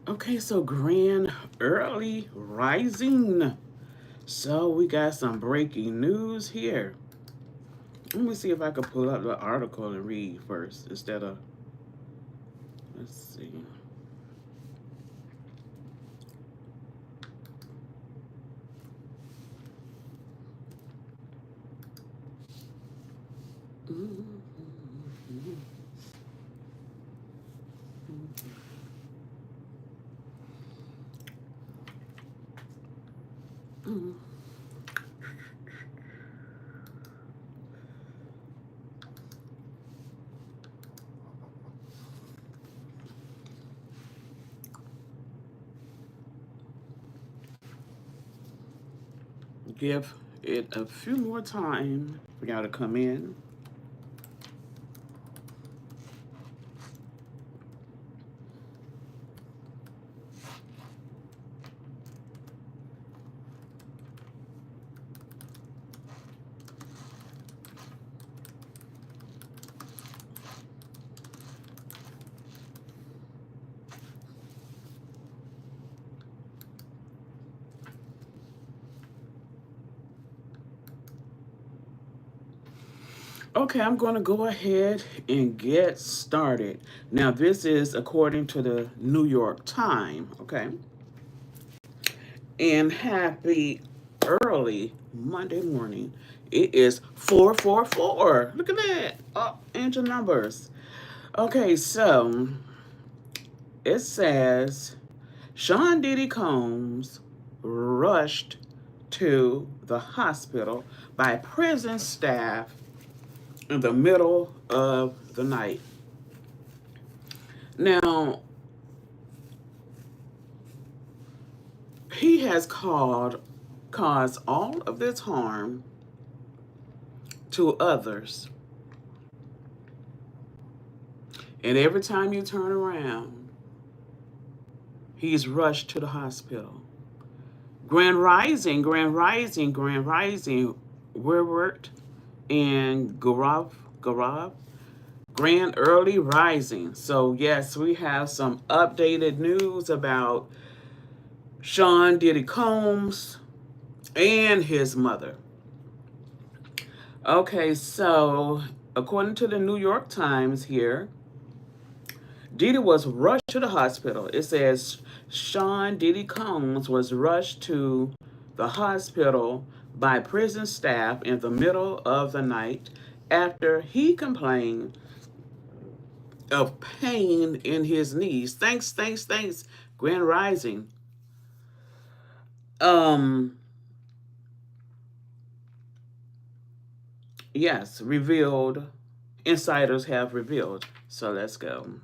Okay, so grand early rising. So we got some breaking news here. Let me see if I can pull up the article and read first instead of, let's see. Give it a few more time for y'all to come in. Okay, I'm going to go ahead and get started. Now, this is according to the New York Times, okay? And happy early Monday morning. It is 444. Look at that. Up into numbers. Okay, so it says Sean Diddy Combs rushed to the hospital by prison staff in the middle of the night. Now, he has caused all of this harm to others. And every time you turn around, he's rushed to the hospital. Grand Rising, Grand Rising, Grand Rising, Werwert and Garav, Grand Early Rising. So, yes, we have some updated news about Sean Diddy Combs and his mother. Okay, so according to the New York Times here, Diddy was rushed to the hospital. It says Sean Diddy Combs was rushed to the hospital by prison staff in the middle of the night after he complained of pain in his knees. Thanks. Grand Rising. Um, yes, revealed. Insiders have revealed. So let's go.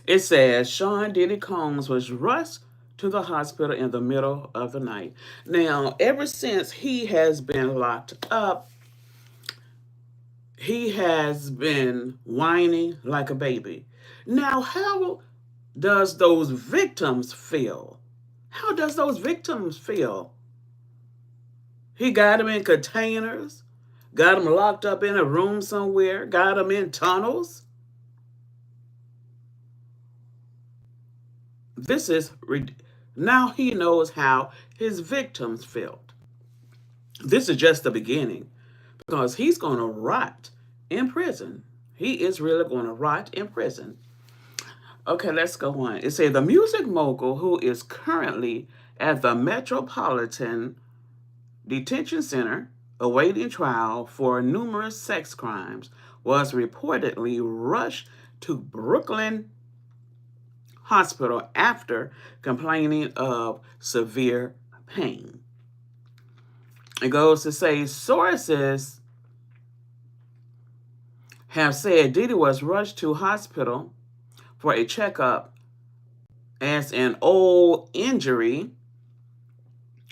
It says Sean Diddy Combs was rushed to the hospital in the middle of the night. Now, ever since he has been locked up, he has been whining like a baby. Now, how does those victims feel? How does those victims feel? He got them in containers, got them locked up in a room somewhere, got them in tunnels. This is now he knows how his victims felt. This is just the beginning because he's going to rot in prison. He is really going to rot in prison. Okay, let's go on. It says the music mogul who is currently at the Metropolitan Detention Center awaiting trial for numerous sex crimes was reportedly rushed to Brooklyn Hospital after complaining of severe pain. It goes to say sources have said Diddy was rushed to hospital for a checkup as an old injury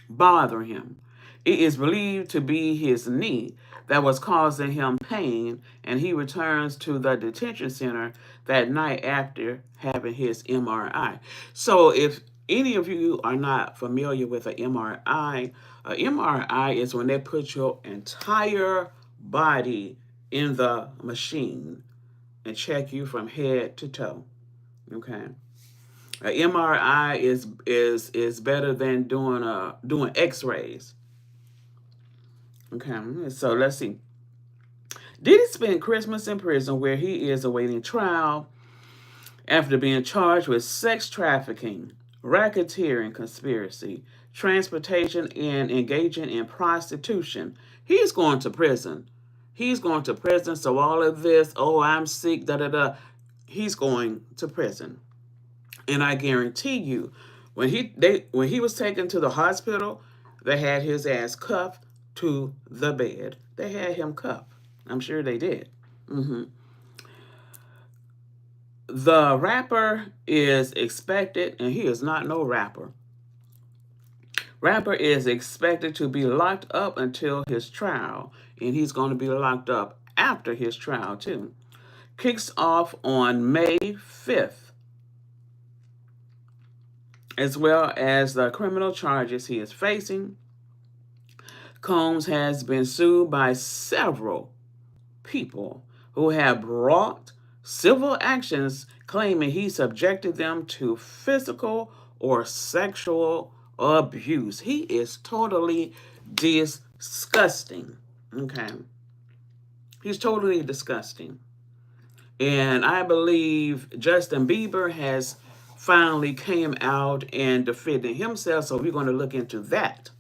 bothering him. It is believed to be his knee that was causing him pain, and he returns to the detention center that night after having his MRI. So, if any of you are not familiar with an MRI, a MRI is when they put your entire body in the machine and check you from head to toe. Okay. An MRI is better than doing X-rays. Okay, so let's see. Diddy spent Christmas in prison where he is awaiting trial after being charged with sex trafficking, racketeering conspiracy, transportation, and engaging in prostitution. He's going to prison. He's going to prison. So all of this, oh, I'm sick, da da da, he's going to prison. And I guarantee you, when he was taken to the hospital, they had his ass cuffed to the bed. They had him cuffed. I'm sure they did. Hmm. The rapper is expected, and he is not no rapper. Rapper is expected to be locked up until his trial, and he's going to be locked up after his trial too. Kicks off on May 5th, as well as the criminal charges he is facing. Combs has been sued by several people who have brought civil actions claiming he subjected them to physical or sexual abuse. He is totally disgusting. Okay. He's totally disgusting. And I believe Justin Bieber has finally came out and defended himself, so we're going to look into that.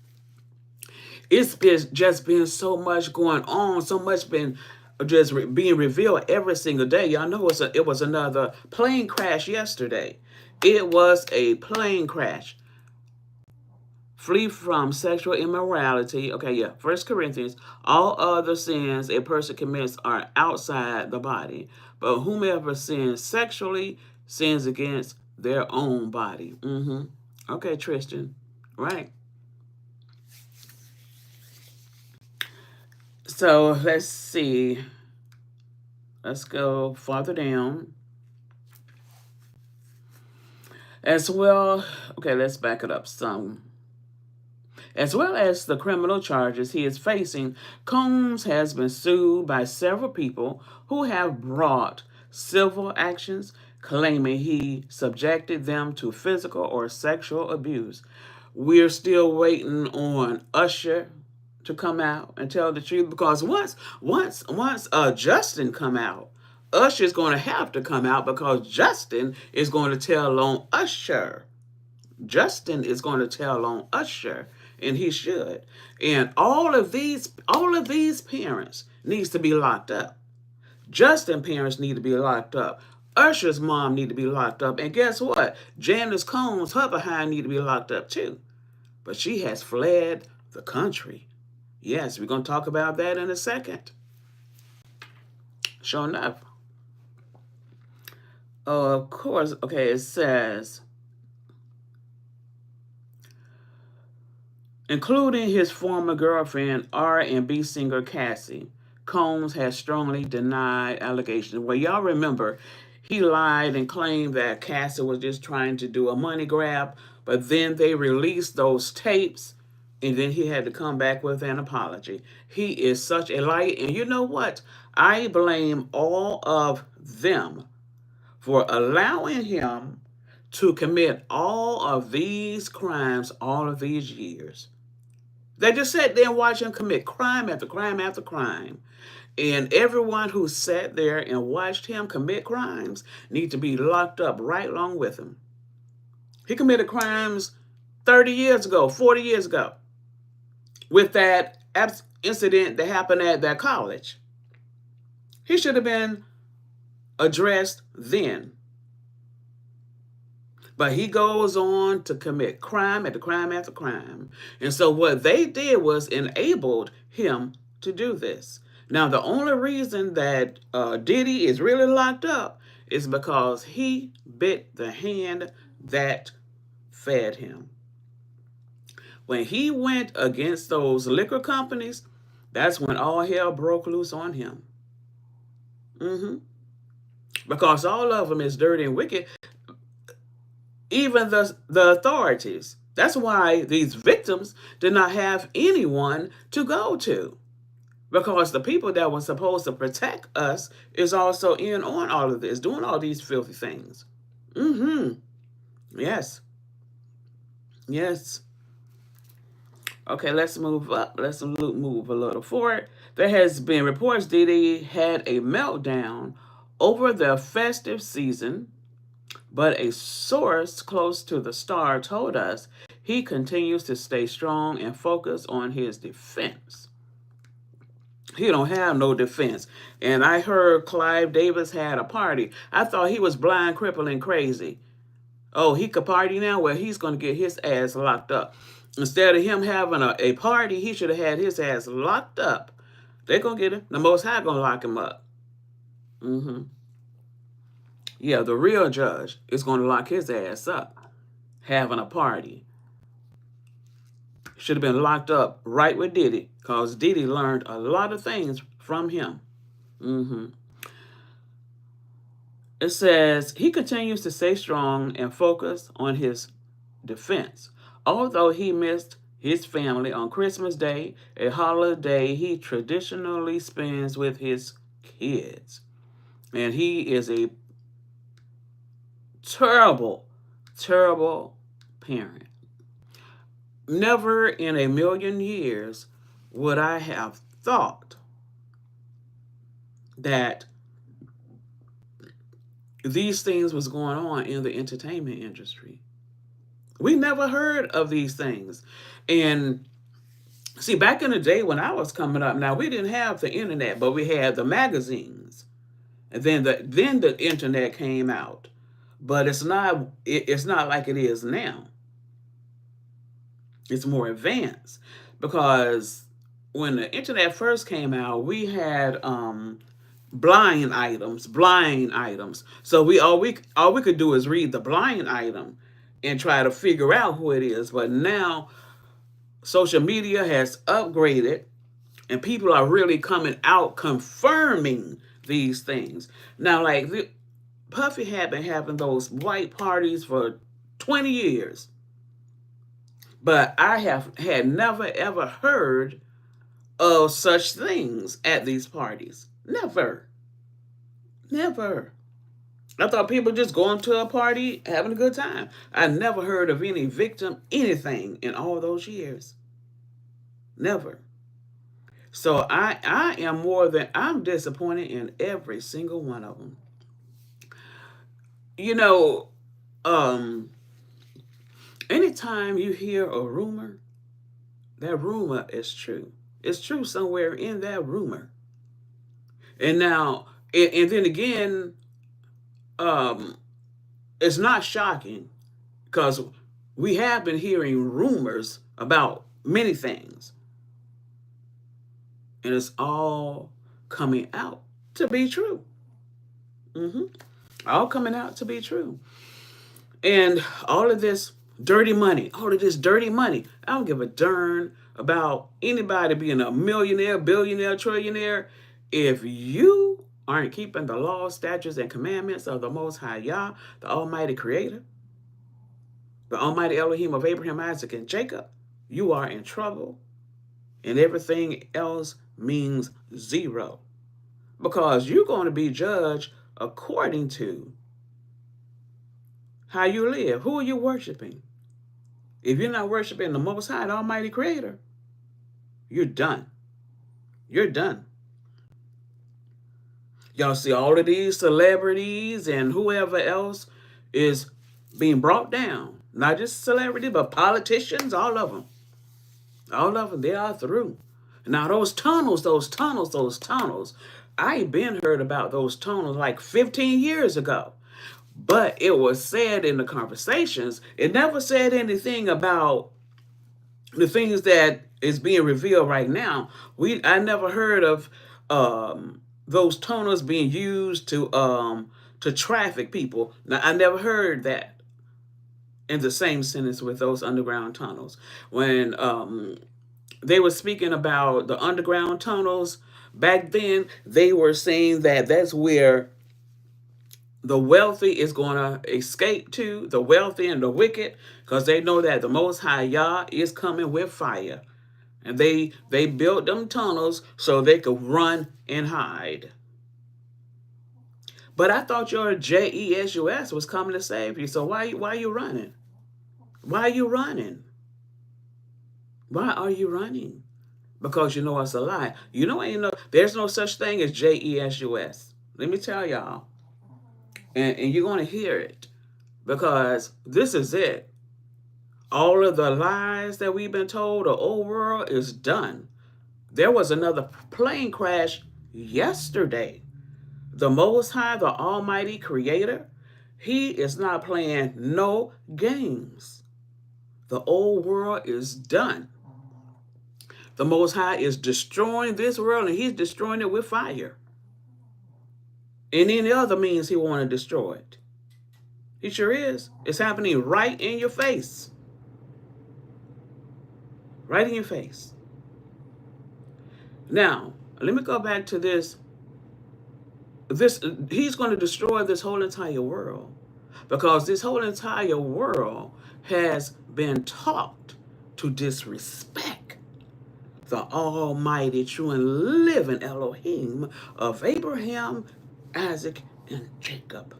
It's just been so much going on, so much been just being revealed every single day. Y'all know it was another plane crash yesterday. It was a plane crash. Flee from sexual immorality. Okay, yeah. 1 Corinthians. All other sins a person commits are outside the body, but whomever sins sexually sins against their own body. Okay, Tristan. Right. So let's see. Let's go farther down. As well, okay, let's back it up some. As well as the criminal charges he is facing, Combs has been sued by several people who have brought civil actions claiming he subjected them to physical or sexual abuse. We're still waiting on Usher to come out and tell the truth, because once Justin come out, Usher's going to have to come out, because Justin is going to tell on Usher. Justin is going to tell on Usher, and he should. And all of these parents needs to be locked up. Justin parents need to be locked up. Usher's mom need to be locked up. And guess what? Janice Combs, her behind need to be locked up too. But she has fled the country. Yes, we're going to talk about that in a second. Sure enough. Of course, okay, it says, including his former girlfriend, R&B singer Cassie, Combs has strongly denied allegations. Well, y'all remember, he lied and claimed that Cassie was just trying to do a money grab, but then they released those tapes, and then he had to come back with an apology. He is such a liar, and you know what? I blame all of them for allowing him to commit all of these crimes all of these years. They just sat there and watched him commit crime after crime after crime. And everyone who sat there and watched him commit crimes need to be locked up right along with him. He committed crimes 30 years ago, 40 years ago, with that incident that happened at that college. He should have been addressed then. But he goes on to commit crime after crime after crime. And so what they did was enabled him to do this. Now, the only reason that Diddy is really locked up is because he bit the hand that fed him. When he went against those liquor companies, that's when all hell broke loose on him. Because all of them is dirty and wicked. Even the authorities. That's why these victims did not have anyone to go to. Because the people that were supposed to protect us is also in on all of this, doing all these filthy things. Yes. Yes. Okay, let's move up. Let's move a little forward. There has been reports Diddy had a meltdown over the festive season, but a source close to the star told us he continues to stay strong and focus on his defense. He don't have no defense. And I heard Clive Davis had a party. I thought he was blind, crippled, and crazy. Oh, he could party now? Well, he's going to get his ass locked up. Instead of him having a party, he should have had his ass locked up. They're going to get him. The Most High going to lock him up. Mm-hmm. Yeah, the real judge is going to lock his ass up having a party. Should have been locked up right with Diddy because Diddy learned a lot of things from him. Mm-hmm. It says he continues to stay strong and focus on his defense. Although he missed his family on Christmas Day, a holiday he traditionally spends with his kids. And he is a terrible, terrible parent. Never in a million years would I have thought that these things was going on in the entertainment industry. We never heard of these things. And see, back in the day when I was coming up, now we didn't have the internet, but we had the magazines. And then the internet came out. But it's not like it is now. It's more advanced because when the internet first came out, we had blind items. So we could do is read the blind item and try to figure out who it is. But now social media has upgraded and people are really coming out confirming these things. Now, like Puffy had been having those white parties for 20 years. But I have had never ever heard of such things at these parties. Never. Never. I thought people just going to a party having a good time. I never heard of any victim, anything in all those years. Never. So I'm disappointed in every single one of them. You know, um, anytime you hear a rumor, that rumor is true. It's true somewhere in that rumor. And now, and then again, um, it's not shocking because we have been hearing rumors about many things, and it's all coming out to be true. Hmm. All coming out to be true. And all of this all of this dirty money. I don't give a darn about anybody being a millionaire, billionaire, trillionaire. If you aren't keeping the laws, statutes, and commandments of the Most High Yah, the Almighty Creator, the Almighty Elohim of Abraham, Isaac, and Jacob, you are in trouble. And everything else means zero. Because you're going to be judged according to how you live. Who are you worshiping? If you're not worshiping the Most High, the Almighty Creator, you're done. You're done. Y'all see all of these celebrities and whoever else is being brought down. Not just celebrities, but politicians, all of them. All of them, they are through. Now those tunnels. I been heard about those tunnels like 15 years ago. But it was said in the conversations. It never said anything about the things that is being revealed right now. I never heard of those tunnels being used to traffic people. Now I never heard that in the same sentence with those underground tunnels. When they were speaking about the underground tunnels back then, they were saying that that's where the wealthy is going to escape to, the wealthy and the wicked, because they know that the Most High Yah is coming with fire. And they built them tunnels so they could run and hide. But I thought your Jesus was coming to save you. So why are you running? Why are you running? Why are you running? Because you know it's a lie. You know, there's no such thing as Jesus. Let me tell y'all. And you're going to hear it because this is it. All of the lies that we've been told, the old world is done. There was another plane crash yesterday. The Most High, the Almighty Creator, He is not playing no games. The old world is done. The Most High is destroying this world, and He's destroying it with fire. And any other means He want to destroy it. He sure is. It's happening right in your face. Right in your face. Now, let me go back to this. He's going to destroy this whole entire world because this whole entire world has been taught to disrespect the almighty, true, and living Elohim of Abraham, Isaac, and Jacob.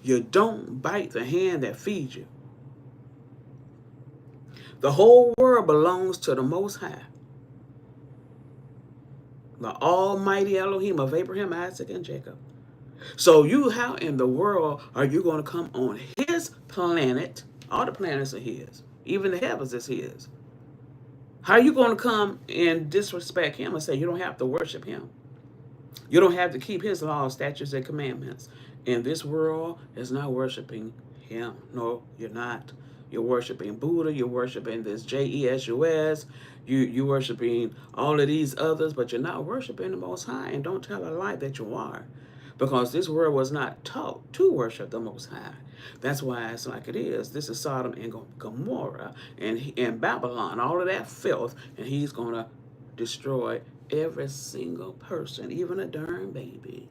You don't bite the hand that feeds you. The whole world belongs to the Most High, the almighty Elohim of Abraham, Isaac, and Jacob. So how in the world are you going to come on His planet? All the planets are His. Even the heavens is His. How are you going to come and disrespect Him and say you don't have to worship Him? You don't have to keep His laws, statutes, and commandments. And this world is not worshiping Him. No, you're not. You're worshiping Buddha. You're worshiping this Jesus. You're worshiping all of these others, but you're not worshiping the Most High. And don't tell a lie that you are. Because this world was not taught to worship the Most High. That's why it's like it is. This is Sodom and Gomorrah and Babylon, all of that filth. And He's going to destroy every single person, even a darn baby.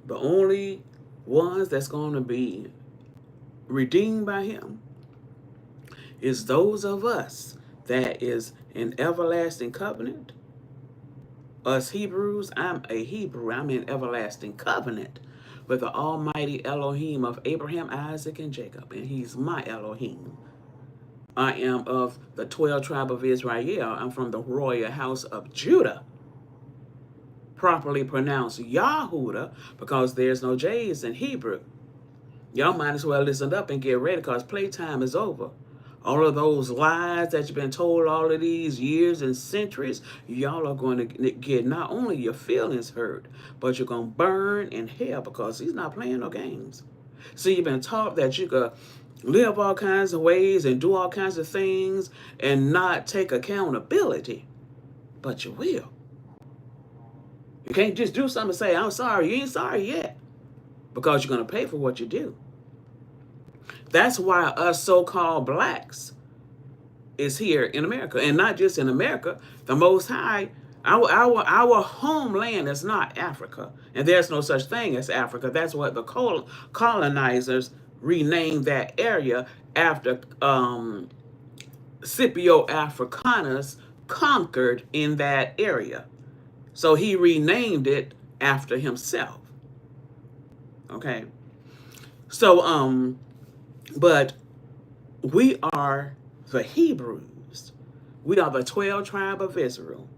The only ones that's going to be redeemed by Him is those of us that is in everlasting covenant. Us Hebrews, I'm a Hebrew. I'm in everlasting covenant with the almighty Elohim of Abraham, Isaac, and Jacob. And He's my Elohim. I am of the 12 tribe of Israel. I'm from the royal house of Judah. Properly pronounced Yahudah because there's no J's in Hebrew. Y'all might as well listen up and get ready because playtime is over. All of those lies that you've been told all of these years and centuries, y'all are going to get not only your feelings hurt, but you're going to burn in hell because He's not playing no games. See, you've been taught that you could live all kinds of ways and do all kinds of things and not take accountability, but you will. You can't just do something and say, I'm sorry. You ain't sorry yet because you're going to pay for what you do. That's why us so-called blacks is here in America. And not just in America. The Most High, our homeland is not Africa. And there's no such thing as Africa. That's what the colonizers renamed that area after Scipio Africanus conquered in that area. So he renamed it after himself. Okay. So, but we are the Hebrews. We are the 12 tribe of Israel.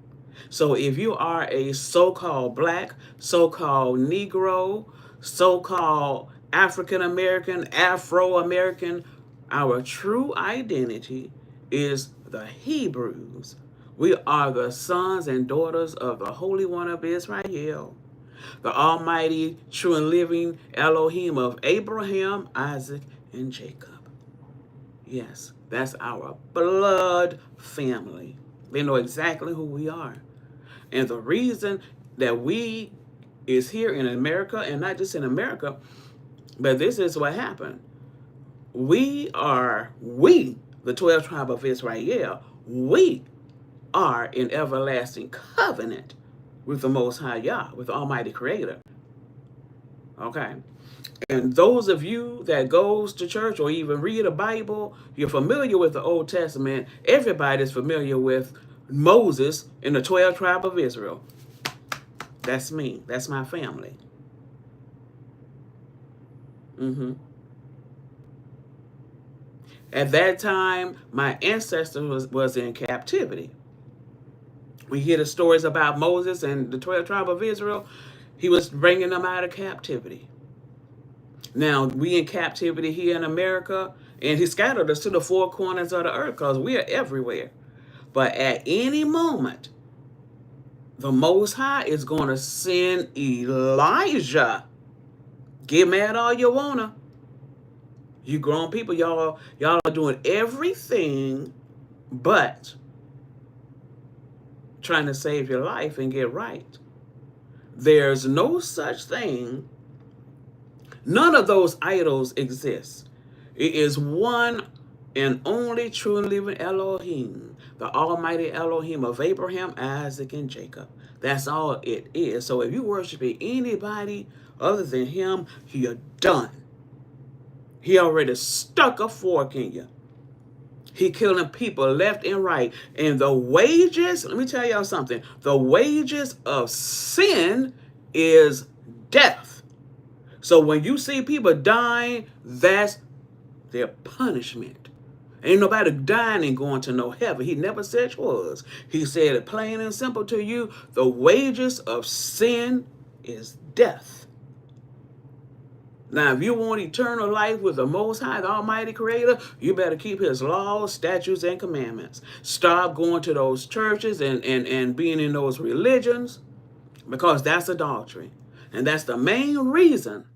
So if you are a so-called black, so-called Negro, so-called African-American, Afro-American, our true identity is the Hebrews. We are the sons and daughters of the Holy One of Israel, the almighty, true and living Elohim of Abraham, Isaac, and Jacob. Yes, that's our blood family. They know exactly who we are. And the reason that we is here in America, and not just in America, but this is what happened. We, the 12 tribe of Israel, we are in everlasting covenant with the Most High Yah, with the Almighty Creator. Okay? And those of you that goes to church or even read a Bible, you're familiar with the Old Testament. Everybody's familiar with Moses in the 12 tribe of Israel. That's me. That's my family. hmm At that time, my ancestor was in captivity. We hear the stories about Moses and the 12 tribe of Israel. He was bringing them out of captivity. Now, we in captivity here in America, and he scattered us to the four corners of the earth because we are everywhere. But at any moment, the Most High is going to send Elijah. Get mad all you wanna. You grown people, y'all are doing everything but trying to save your life and get right. There's no such thing. None of those idols exist. It is one and only true and living Elohim, the Almighty Elohim of Abraham, Isaac, and Jacob. That's all it is. So if you worship anybody other than him, you're done. He already stuck a fork in you. He killing people left and right. And the wages, let me tell y'all something. The wages of sin is death. So when you see people dying, that's their punishment. Ain't nobody dying and going to no heaven. He never said it was. He said it plain and simple to you. The wages of sin is death. Now, if you want eternal life with the Most High, the Almighty Creator, you better keep His laws, statutes, and commandments. Stop going to those churches and being in those religions, because that's adultery. And that's the main reason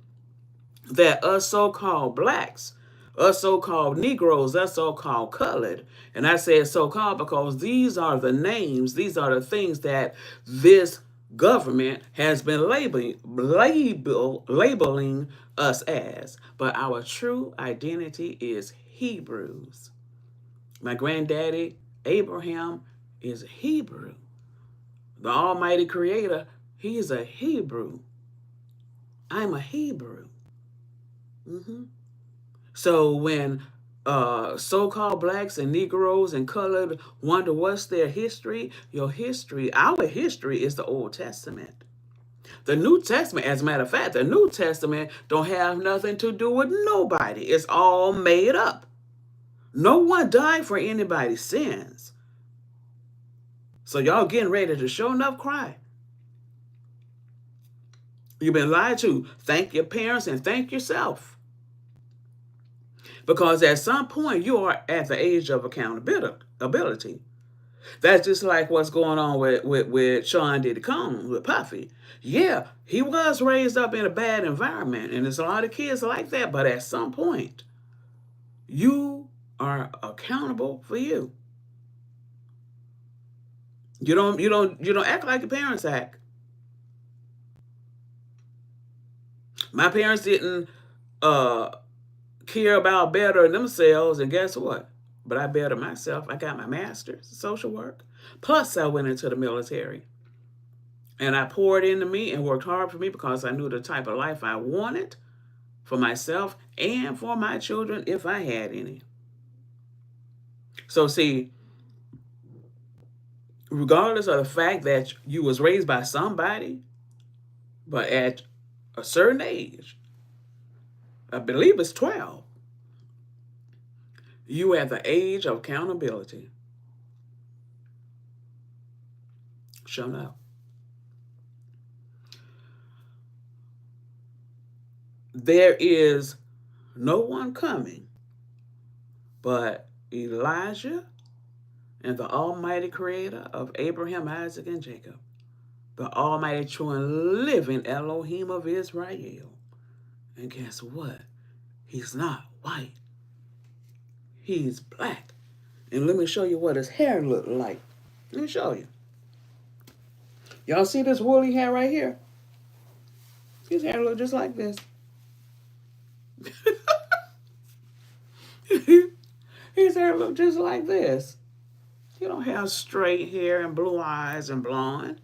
that us so-called blacks, us so-called Negroes, us so-called colored, and I say so-called because these are the names, these are the things that this government has been labeling us as. But our true identity is Hebrews. My granddaddy, Abraham, is Hebrew. The Almighty Creator, he is a Hebrew. I'm a Hebrew. So when so-called blacks and Negroes and colored wonder what's their history, your history, our history is the Old Testament. The New Testament, as a matter of fact, the New Testament don't have nothing to do with nobody. It's all made up. No one died for anybody's sins. So y'all getting ready to show enough cry. You've been lied to. Thank your parents and thank yourself. Because at some point you are at the age of accountability. That's just like what's going on with Sean Diddy Combs, with Puffy. Yeah, he was raised up in a bad environment, and there's a lot of kids like that, but at some point, you are accountable for you. You don't act like your parents act. My parents didn't care about bettering themselves, and guess what? But I bettered myself. I got my master's in social work. Plus, I went into the military. And I poured into me and worked hard for me because I knew the type of life I wanted for myself and for my children if I had any. So see, regardless of the fact that you was raised by somebody, but at a certain age, I believe it's 12, you at the age of accountability. Shut up. There is no one coming but Elijah and the Almighty Creator of Abraham, Isaac, and Jacob, the Almighty true and living Elohim of Israel. And guess what? He's not white. He's black. And let me show you what his hair looked like. Let me show you. Y'all see this woolly hair right here? His hair look just like this. His hair look just like this. He don't have straight hair and blue eyes and blonde.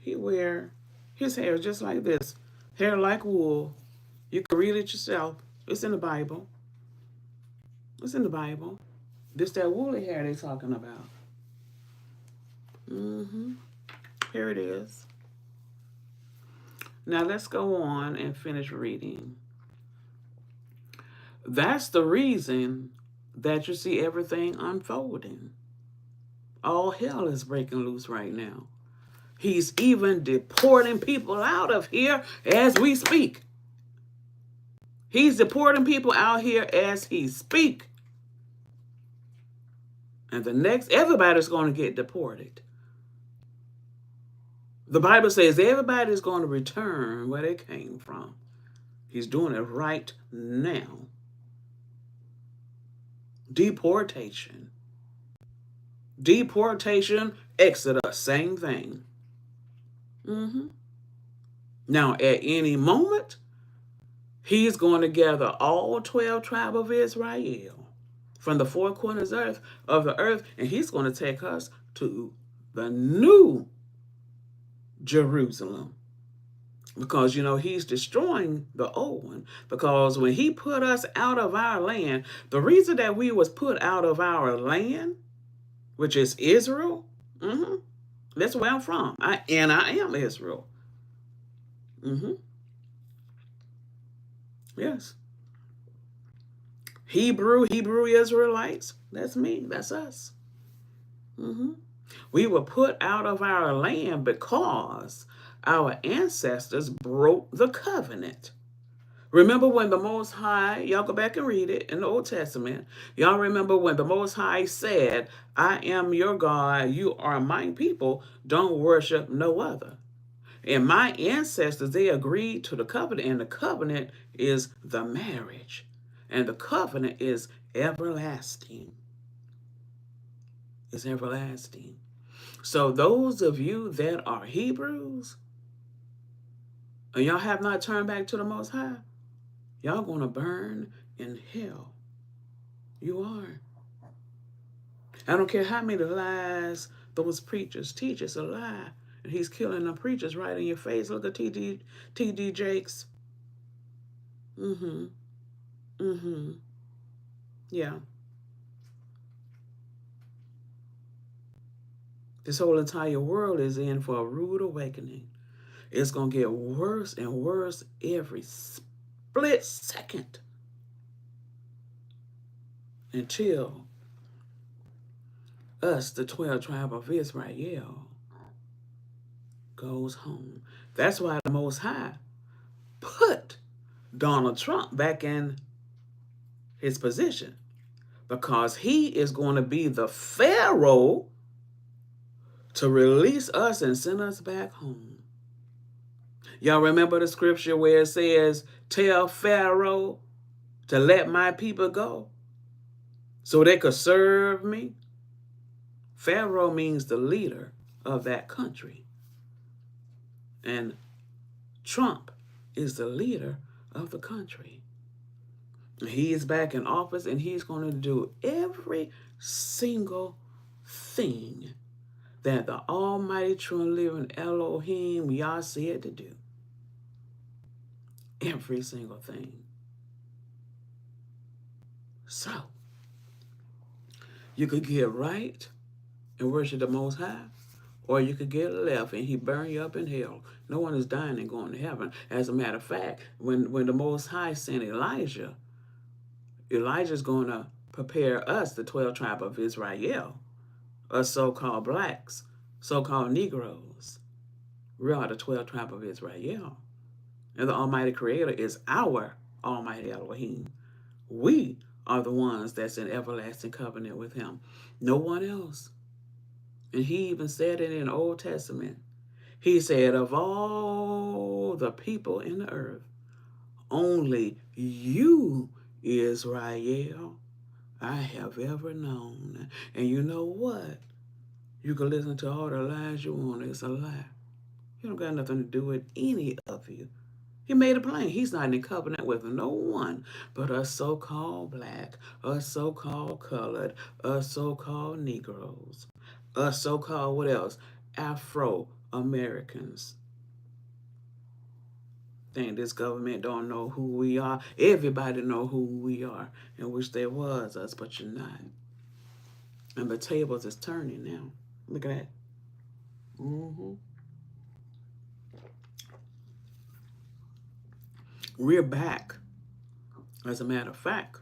He wear his hair just like this. Hair like wool. You can read it yourself. It's in the Bible. It's in the Bible. This that woolly hair they talking about. Mm-hmm. Here it is. Now let's go on and finish reading. That's the reason that you see everything unfolding. All hell is breaking loose right now. He's even deporting people out of here as we speak. He's deporting people out here as he speak. And the next, everybody's going to get deported. The Bible says everybody's going to return where they came from. He's doing it right now. Deportation. Deportation, Exodus, same thing. Mm-hmm. Now, at any moment, he's going to gather all 12 tribes of Israel from the four corners of the earth, and he's going to take us to the new Jerusalem. Because, he's destroying the old one. Because when he put us out of our land, the reason that we was put out of our land, which is Israel, that's where I'm from. I am Israel. Mm-hmm. Yes. Hebrew Israelites. That's me. That's us. Mm-hmm. We were put out of our land because our ancestors broke the covenant. Remember when the Most High, y'all go back and read it in the Old Testament. Y'all remember when the Most High said, I am your God, you are my people, don't worship no other. And my ancestors, they agreed to the covenant, and the covenant is the marriage. And the covenant is everlasting. It's everlasting. So those of you that are Hebrews, and y'all have not turned back to the Most High, y'all going to burn in hell. You are. I don't care how many lies those preachers teach. It's a lie. And he's killing the preachers right in your face. Look at T.D. Jakes. Mm-hmm. Mm-hmm. Yeah. This whole entire world is in for a rude awakening. It's going to get worse and worse every split second until us, the 12 tribe of Israel, goes home. That's why the Most High put Donald Trump back in his position, because he is going to be the Pharaoh to release us and send us back home. Y'all remember the scripture where it says, tell Pharaoh to let my people go so they could serve me? Pharaoh means the leader of that country. And Trump is the leader of the country. He is back in office, and he's going to do every single thing that the almighty true and living Elohim Yah said to do. Every single thing. So, you could get right and worship the Most High, or you could get left and he burn you up in hell. No one is dying and going to heaven. As a matter of fact, when the Most High sent Elijah's going to prepare us, the 12 tribe of Israel, us so-called blacks, so-called Negroes. We are the 12 tribe of Israel. And the Almighty Creator is our Almighty Elohim. We are the ones that's in everlasting covenant with him. No one else. And he even said it in the Old Testament. He said, of all the people in the earth, only you, Israel, I have ever known. And you know what? You can listen to all the lies you want. It's a lie. You don't got nothing to do with any of you. He made it plain. He's not in covenant with no one but us so-called black, us so-called colored, us so-called Negroes, us so-called what else? Afro-Americans. Think this government don't know who we are. Everybody know who we are and wish there was us, but you're not. And the tables is turning now. Look at that. Hmm. We're back, as a matter of fact,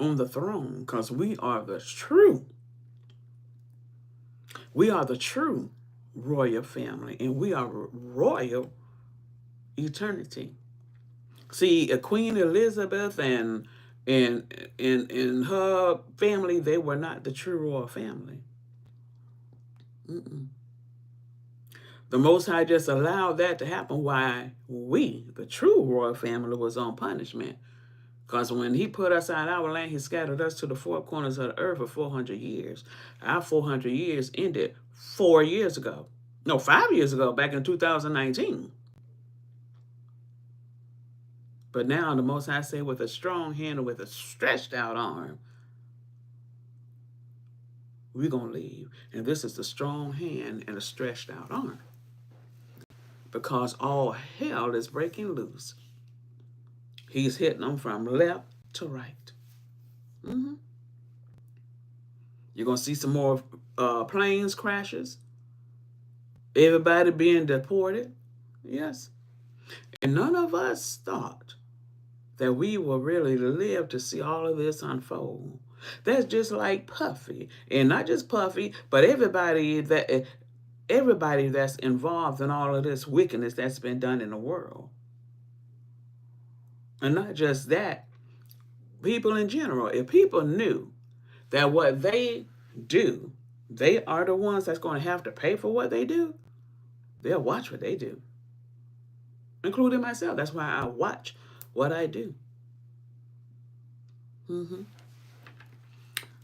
on the throne because we are the true royal family, and we are royal eternity. See, Queen Elizabeth and her family, they were not the true royal family. Mm-mm. The Most High just allowed that to happen. Why we, the true royal family, was on punishment. Because when he put us out of our land, he scattered us to the four corners of the earth for 400 years. Our 400 years ended 4 years ago. No, 5 years ago, back in 2019. But now the Most High say, with a strong hand and with a stretched out arm, we're going to leave. And this is the strong hand and a stretched out arm. Because all hell is breaking loose. He's hitting them from left to right. Mm-hmm. You're going to see some more planes crashes. Everybody being deported. Yes. And none of us thought that we will really live to see all of this unfold. That's just like Puffy. And not just Puffy, but everybody that's involved in all of this wickedness that's been done in the world. And not just that, people in general. If people knew that what they do, they are the ones that's going to have to pay for what they do, they'll watch what they do, including myself. That's why I watch what I do. Mm-hmm.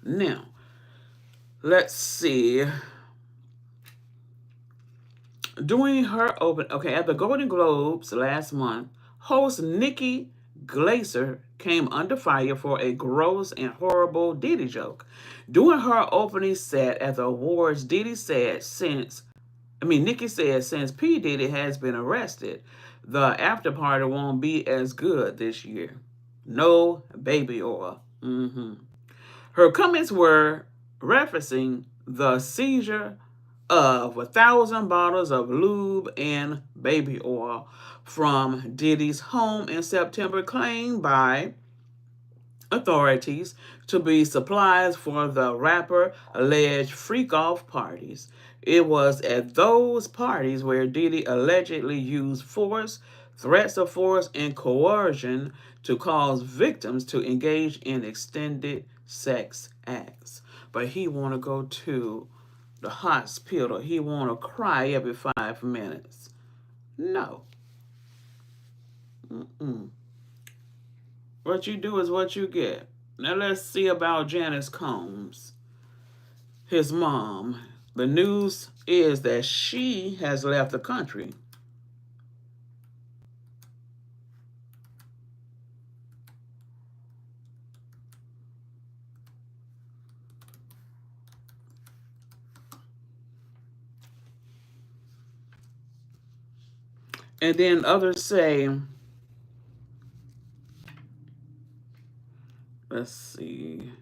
Now, let's see. During her at the Golden Globes last month, host Nikki Glaser came under fire for a gross and horrible Diddy joke. During her opening set at the awards, Nikki said since P. Diddy has been arrested, the after party won't be as good this year. No baby oil. Mm-hmm. Her comments were referencing the seizure of 1,000 bottles of lube and baby oil from Diddy's home in September, claimed by authorities to be supplies for the rapper alleged freak-off parties. It was at those parties where Diddy allegedly used force, threats of force, and coercion to cause victims to engage in extended sex acts. But he want to go to the hospital. He want to cry every 5 minutes. No. Mm-mm. What you do is what you get. Now let's see about Janice Combs, his mom. The news is that she has left the country. And then others say, let's see.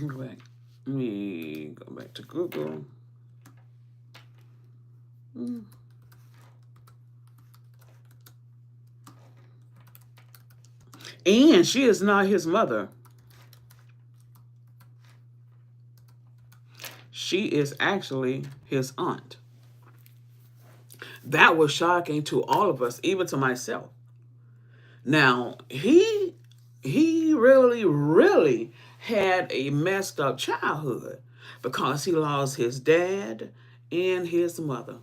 Let me go back to Google. And she is not his mother. She is actually his aunt. That was shocking to all of us, even to myself. Now, he really, really had a messed up childhood because he lost his dad and his mother.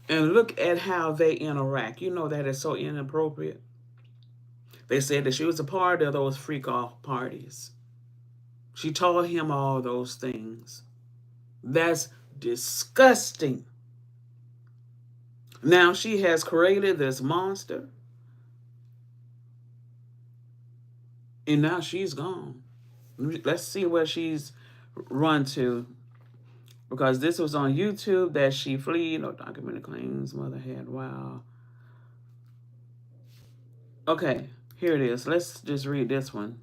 And look at how they interact. You know that is so inappropriate. They said that she was a part of those freak off parties. She taught him all those things. That's disgusting. Now she has created this monster, and now she's gone. Let's see where she's run to. because this was on YouTube that she fled. No documented claims mother had. Wow. Okay, here it is. Let's just read this one.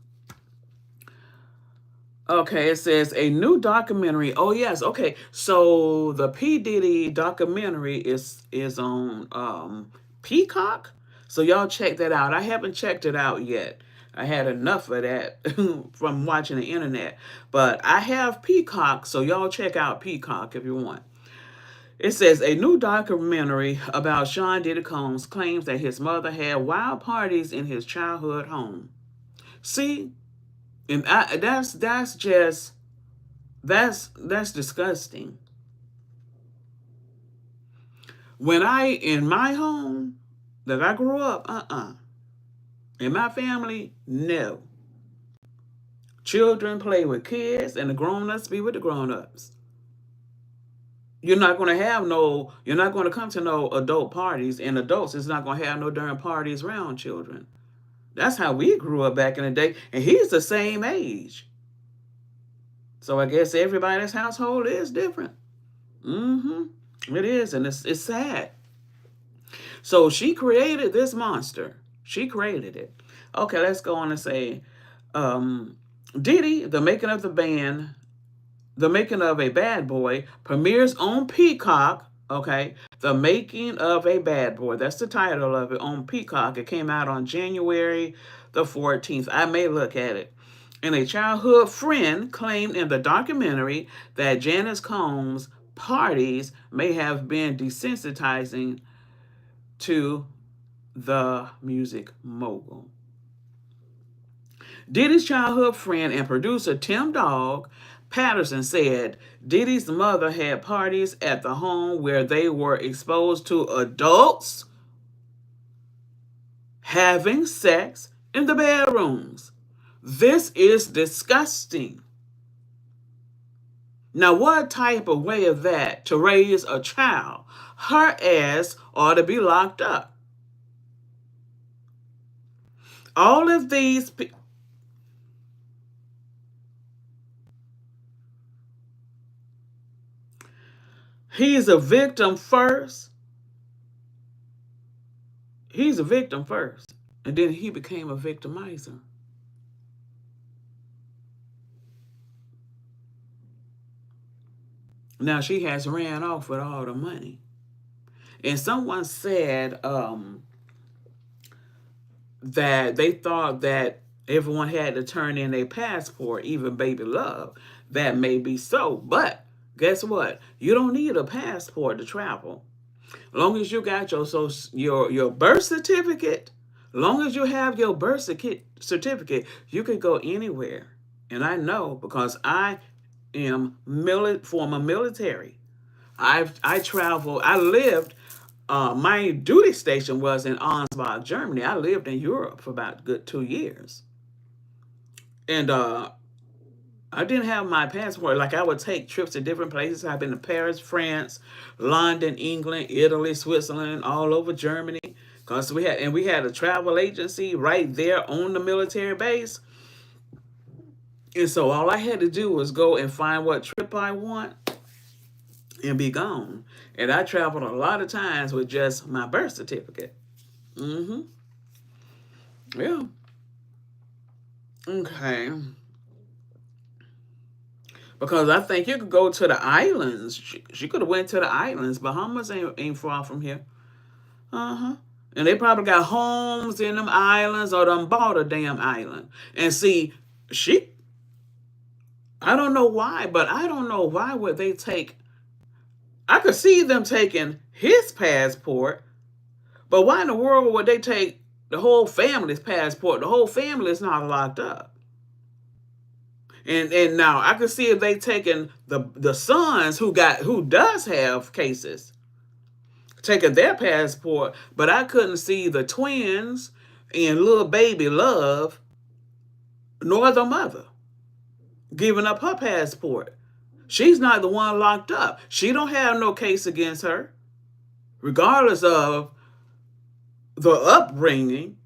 Okay, it says a new documentary. Oh yes, okay. So the P Diddy documentary is on Peacock. So y'all check that out. I haven't checked it out yet. I had enough of that from watching the internet. But I have Peacock, so y'all check out Peacock if you want. It says a new documentary about Sean Diddy Combs claims that his mother had wild parties in his childhood home. See, and that's disgusting. When I in my home that I grew up, in my family, no. Children play with kids, and the grown-ups be with the grown-ups. You're not going to come to no adult parties, and adults is not going to have no darn parties around children. That's how we grew up back in the day, and he's the same age. So I guess everybody's household is different. It is, and it's sad. So she created this monster. She created it. Okay, let's go on and say, Diddy, the making of the band, the making of a bad boy, premieres on Peacock. Okay, the making of a bad boy. That's the title of it on Peacock. It came out on January the 14th. I may look at it. And a childhood friend claimed in the documentary that Janice Combs' parties may have been desensitizing to the music mogul. Diddy's childhood friend and producer Tim Dog Patterson said Diddy's mother had parties at the home where they were exposed to adults having sex in the bedrooms. This is disgusting. Now, what type of way of that to raise a child? Her ass ought to be locked up. All of these people. He's a victim first. He's a victim first. And then he became a victimizer. Now she has ran off with all the money. And someone said that they thought that everyone had to turn in a passport, even baby love. That may be so. But guess what? You don't need a passport to travel. As long as you got your birth certificate, long as you have your birth certificate, you can go anywhere. And I know because I am former military. I traveled. I lived. My duty station was in Ansbach, Germany. I lived in Europe for about a good 2 years, and I didn't have my passport. Like I would take trips to different places. I've been to Paris, France, London, England, Italy, Switzerland, all over Germany. Cause we had a travel agency right there on the military base. And so all I had to do was go and find what trip I want and be gone. And I traveled a lot of times with just my birth certificate. Yeah. Okay. Because I think you could go to the islands. She could have went to the islands. Bahamas ain't far from here. And they probably got homes in them islands or done bought a damn island. And see, I don't know why, but I don't know why would they take, I could see them taking his passport, but why in the world would they take the whole family's passport? The whole family is not locked up. And now I could see if they taken the sons who does have cases, taking their passport, but I couldn't see the twins and little baby love nor the mother giving up her passport. She's not the one locked up. She don't have no case against her, regardless of the upbringing.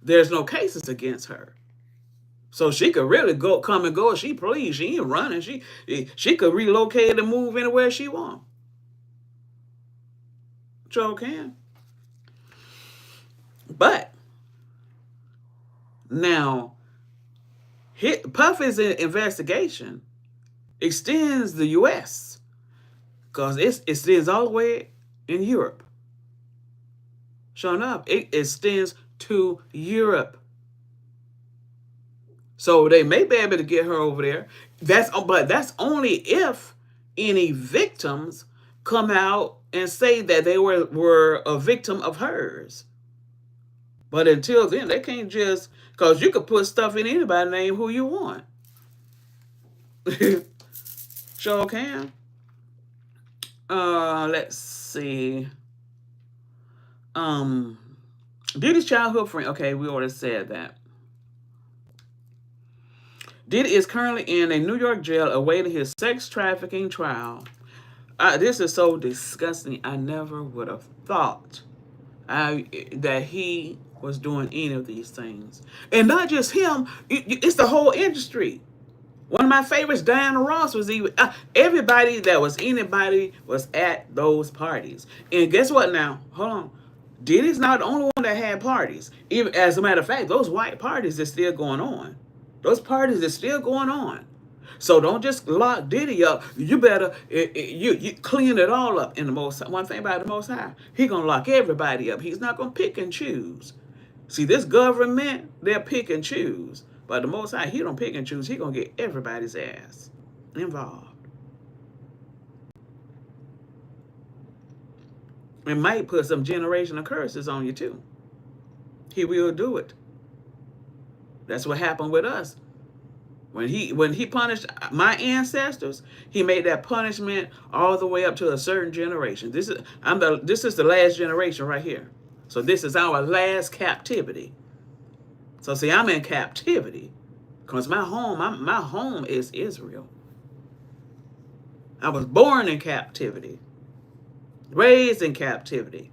There's no cases against her. So she could really come and go if she please. She ain't running. She could relocate and move anywhere she want. Sure can. But now, Puffy's investigation extends the U.S. because it extends all the way in Europe. Sure enough, it extends to Europe. So they may be able to get her over there. But that's only if any victims come out and say that they were a victim of hers. But until then, they can't just, because you could put stuff in anybody's name who you want. Sure can. Let's see. Diddy's childhood friend. Okay, we already said that. Diddy is currently in a New York jail awaiting his sex trafficking trial. This is so disgusting. I never would have thought that he was doing any of these things. And not just him, it's the whole industry. One of my favorites, Diana Ross, was even everybody that was anybody was at those parties. And guess what now? Hold on. Diddy's not the only one that had parties. Even as a matter of fact, those white parties are still going on. Those parties are still going on. So don't just lock Diddy up. You better you clean it all up in the Most. One thing about the Most High, He gonna lock everybody up. He's not gonna pick and choose. See, this government, they'll pick and choose. But the Most High, He don't pick and choose. He gonna get everybody's ass involved. It might put some generational curses on you too. He will do it. That's what happened with us. When he punished my ancestors, he made that punishment all the way up to a certain generation. This is the last generation right here. So this is our last captivity. So see, I'm in captivity because my home is Israel. I was born in captivity, raised in captivity.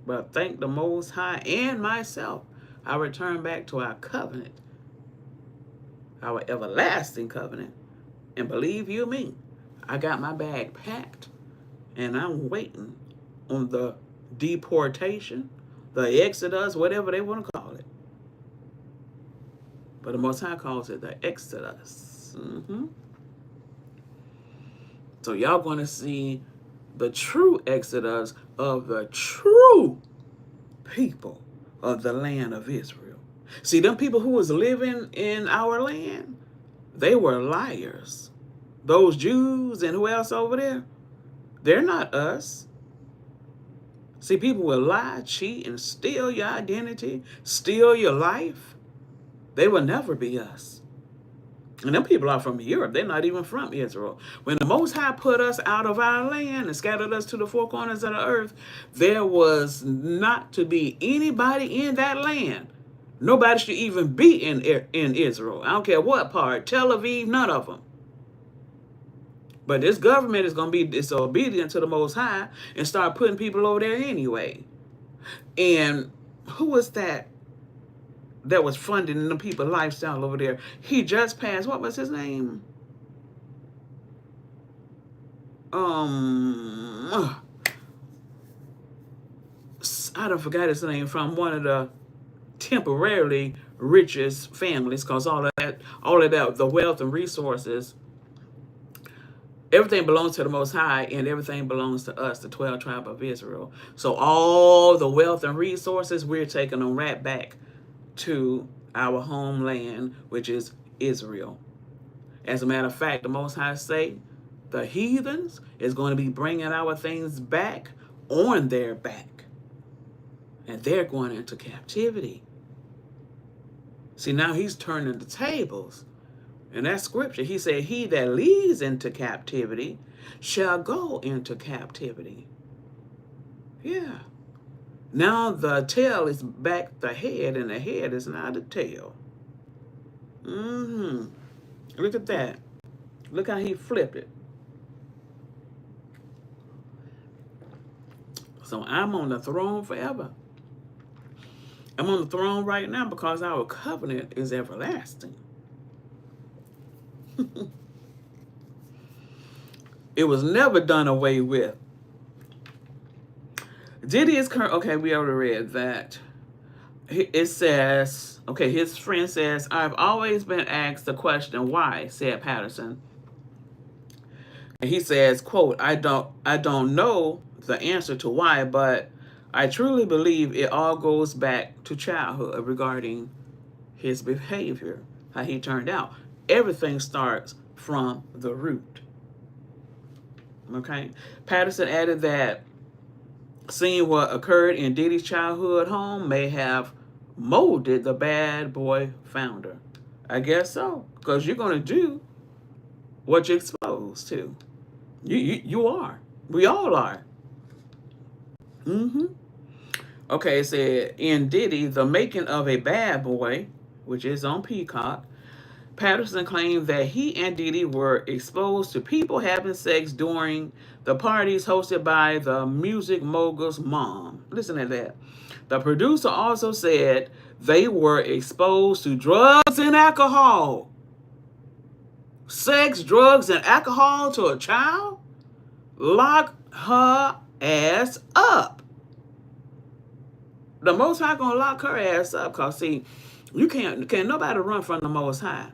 But thank the Most High and myself, I return back to our covenant, our everlasting covenant. And believe you me, I got my bag packed and I'm waiting on the deportation, the exodus, whatever they want to call it. But the Most High calls it the exodus. So y'all going to see the true exodus of the true people of the land of Israel. See, them people who was living in our land, they were liars. Those Jews and who else over there, they're not us. See, people will lie, cheat, and steal your identity, steal your life. They will never be us. And them people are from Europe. They're not even from Israel. When the Most High put us out of our land and scattered us to the four corners of the earth, there was not to be anybody in that land. Nobody should even be in Israel. I don't care what part. Tel Aviv, none of them. But this government is going to be disobedient to the Most High and start putting people over there anyway. And who was that was funding the people lifestyle over there? He just passed. What was his name? I don't forget his name, from one of the temporarily richest families, because all of that, the wealth and resources, everything belongs to the Most High, and everything belongs to us, the 12 tribes of Israel. So all the wealth and resources, we're taking them right back to our homeland, which is Israel. As a matter of fact, the Most High say the heathens is going to be bringing our things back on their back, and they're going into captivity. See, now He's turning the tables. In that scripture, He said, he that leads into captivity shall go into captivity. Yeah. Now the tail is back the head, and the head is now the tail. Look at that. Look how He flipped it. So I'm on the throne forever. I'm on the throne right now because our covenant is everlasting. It was never done away with. Diddy is current. Okay, we already read that. It says, okay, his friend says, I've always been asked the question why, said Patterson. And he says, quote, I don't know the answer to why, but I truly believe it all goes back to childhood regarding his behavior, how he turned out. Everything starts from the root. Okay. Patterson added that seeing what occurred in Diddy's childhood home may have molded the bad boy founder. I guess so, because you're going to do what you're exposed to. You are. We all are. Mm-hmm. Okay, it said in Diddy, the making of a bad boy, which is on Peacock, Patterson claimed that he and Diddy were exposed to people having sex during the parties hosted by the music mogul's mom. Listen to that. The producer also said they were exposed to drugs and alcohol. Sex, drugs, and alcohol to a child? Lock her ass up. The Most High gonna lock her ass up, cause see, you can't nobody run from the Most High.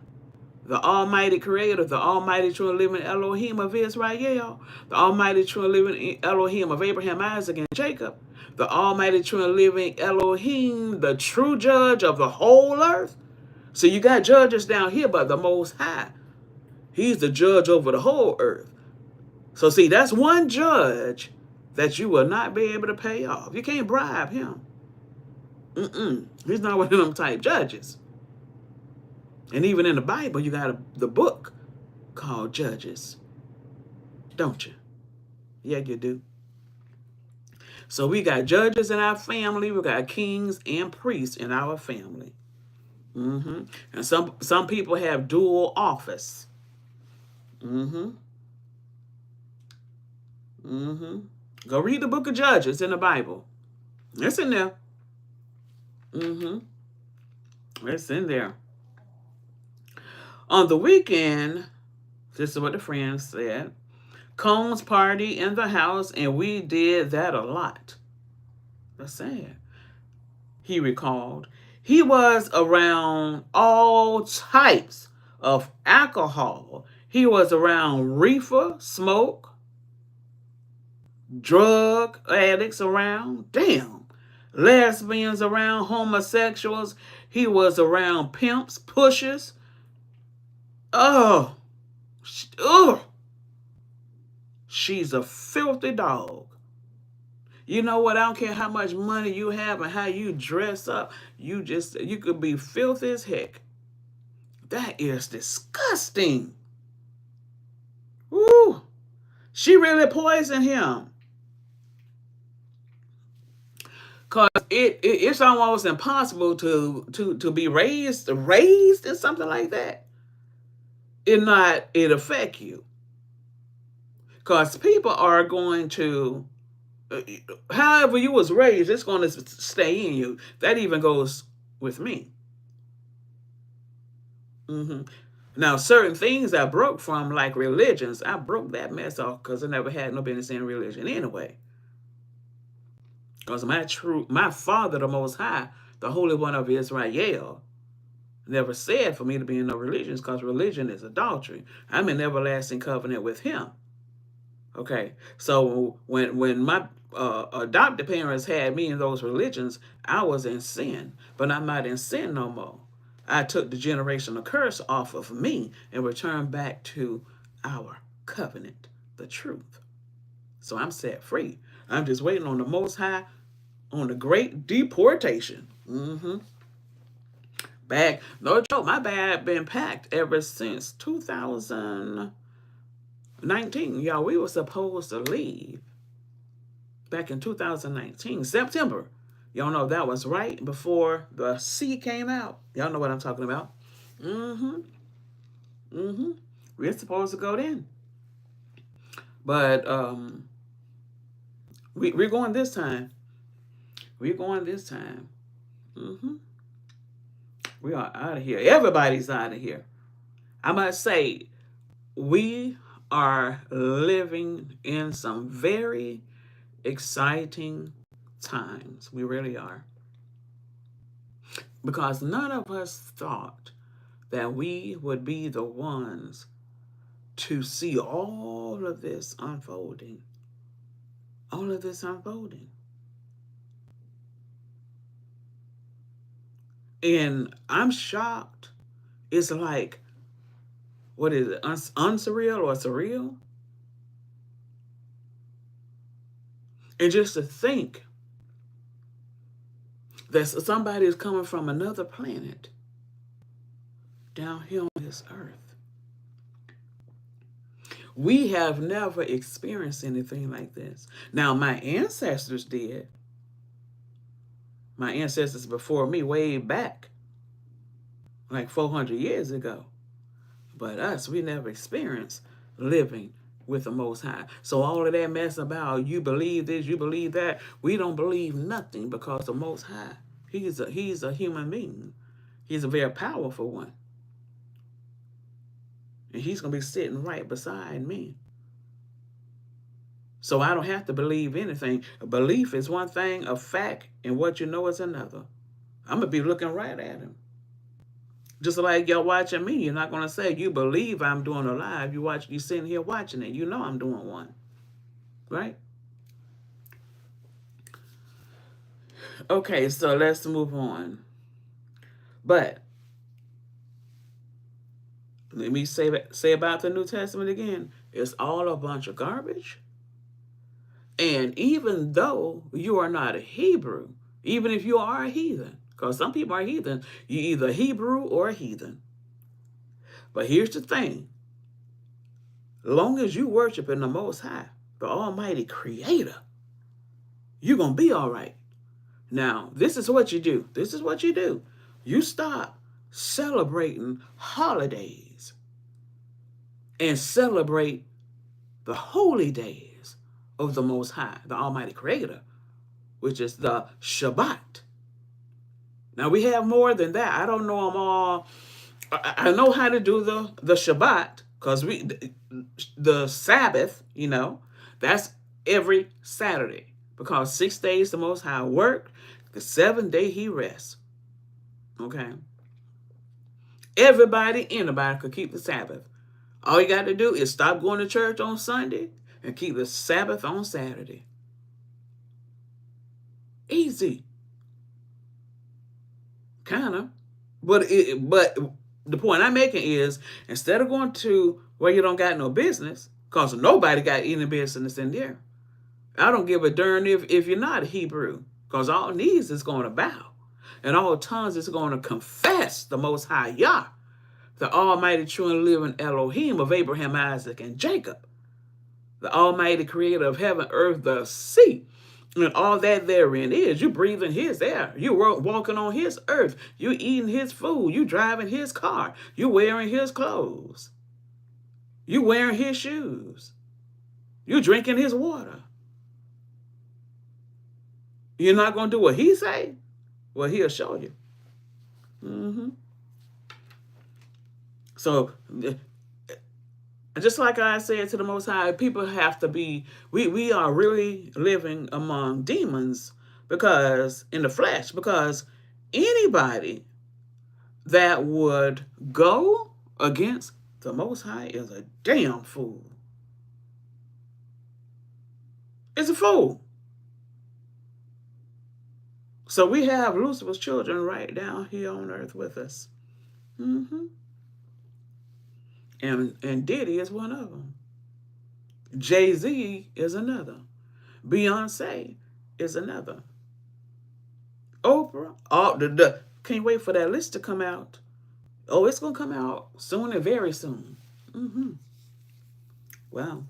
The Almighty Creator, the Almighty True and Living Elohim of Israel, the Almighty True and Living Elohim of Abraham, Isaac, and Jacob, the Almighty True and Living Elohim, the true judge of the whole earth. So you got judges down here, but the Most High, He's the judge over the whole earth. So see, that's one judge that you will not be able to pay off. You can't bribe him. He's not one of them type judges. And even in the Bible, you got the book called Judges, don't you? Yeah, you do. So we got judges in our family. We got kings and priests in our family. And some people have dual office. Mm-hmm. Mm-hmm. Go read the book of Judges in the Bible. It's in there. Mm-hmm. It's in there. On the weekend, this is what the friends said. Combs party in the house, and we did that a lot. That's sad. He recalled. He was around all types of alcohol. He was around reefer, smoke, drug addicts around. Damn. Lesbians around, homosexuals. He was around pimps, pushers. Oh. Ugh. She's a filthy dog. You know what? I don't care how much money you have and how you dress up. You could be filthy as heck. That is disgusting. Woo. She really poisoned him. Cause it's almost impossible to be raised in something like that. It affect you. Cause people are going to, however you was raised, it's going to stay in you. That even goes with me. Now, certain things I broke from, like religions, I broke that mess off because I never had no business in religion anyway. Because my Father, the Most High, the Holy One of Israel, never said for me to be in no religions, because religion is adultery. I'm in everlasting covenant with Him. Okay, so when my adopted parents had me in those religions, I was in sin, but I'm not in sin no more. I took the generational curse off of me and returned back to our covenant, the truth. So I'm set free. I'm just waiting on the Most High, on the great deportation. Bag, no joke, my bag been packed ever since 2019. Y'all, we were supposed to leave back in 2019, September. Y'all know that was right before the sea came out. Y'all know what I'm talking about. We're supposed to go then. But we're going this time. We're going this time. Mm-hmm. We are out of here. Everybody's out of here. I must say, we are living in some very exciting times. We really are. Because none of us thought that we would be the ones to see all of this unfolding. All of this unfolding. And I'm shocked. It's like, what is it? Unsurreal or surreal? And just to think that somebody is coming from another planet down here on this earth. We have never experienced anything like this. Now, my ancestors did. My ancestors before me, way back, like 400 years ago. But us, we never experienced living with the Most High. So all of that mess about you believe this, you believe that, we don't believe nothing because the Most High, he's a human being. He's a very powerful one. And he's going to be sitting right beside me. So I don't have to believe anything. A belief is one thing, a fact, and what you know is another. I'm going to be looking right at him. Just like y'all watching me, you're not going to say, you believe I'm doing a live. You sitting here watching it. You know I'm doing one. Right? Okay, so let's move on. But let me say about the New Testament again. It's all a bunch of garbage. And even though you are not a Hebrew, even if you are a heathen, because some people are heathen, you're either Hebrew or a heathen. But here's the thing. Long as you worship in the Most High, the Almighty Creator, you're going to be all right. Now, this is what you do. This is what you do. You stop celebrating holidays and celebrate the holy days of the Most High, the Almighty Creator, which is the Shabbat. Now, we have more than that. I don't know them all. I know how to do the Shabbat, because the Sabbath, that's every Saturday. Because 6 days the Most High worked, the 7th day he rests. Okay? Anybody could keep the Sabbath. All you got to do is stop going to church on Sunday and keep the Sabbath on Saturday. Easy. Kind of. But the point I'm making is, instead of going to where you don't got no business, because nobody got any business in there. I don't give a darn if you're not a Hebrew, because all knees is going to bow, and all tongues is going to confess the Most High Yah, the Almighty true and living Elohim of Abraham, Isaac, and Jacob, the Almighty creator of heaven, earth, the sea, and all that therein is. You breathing his air. You walking on his earth. You eating his food. You driving his car. You wearing his clothes. You wearing his shoes. You drinking his water. You're not going to do what he say? Well, he'll show you. Mm-hmm. So, just like I said to the Most High, people have to be, we are really living among demons, because in the flesh, because anybody that would go against the Most High is a damn fool. It's a fool. So we have Lucifer's children right down here on earth with us. Mm-hmm. And Diddy is one of them. Jay-Z is another. Beyonce is another. Oprah. Can't wait for that list to come out. Oh, it's going to come out soon and very soon. Mm-hmm. Wow.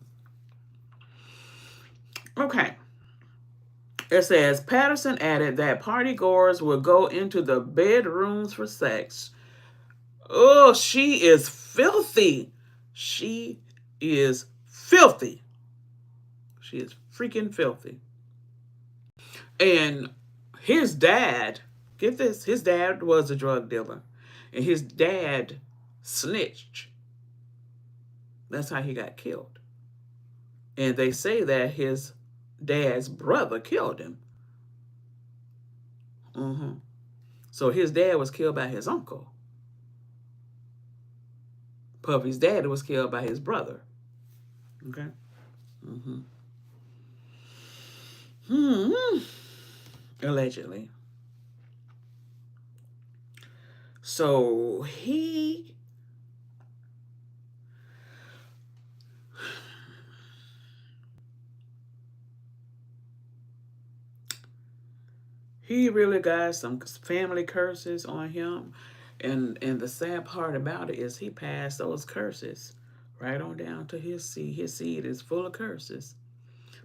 Okay. It says, Patterson added that partygoers will go into the bedrooms for sex. Oh, she is filthy. She is filthy. She is freaking filthy. And his dad Get this, his dad was a drug dealer, and his dad snitched. That's how he got killed. And they say that his dad's brother killed him. Mm-hmm. So his dad was killed by his uncle. Puffy's dad was killed by his brother. Okay. Mm-hmm. Hmm. Allegedly. So he really got some family curses on him. And the sad part about it is he passed those curses right on down to his seed. His seed is full of curses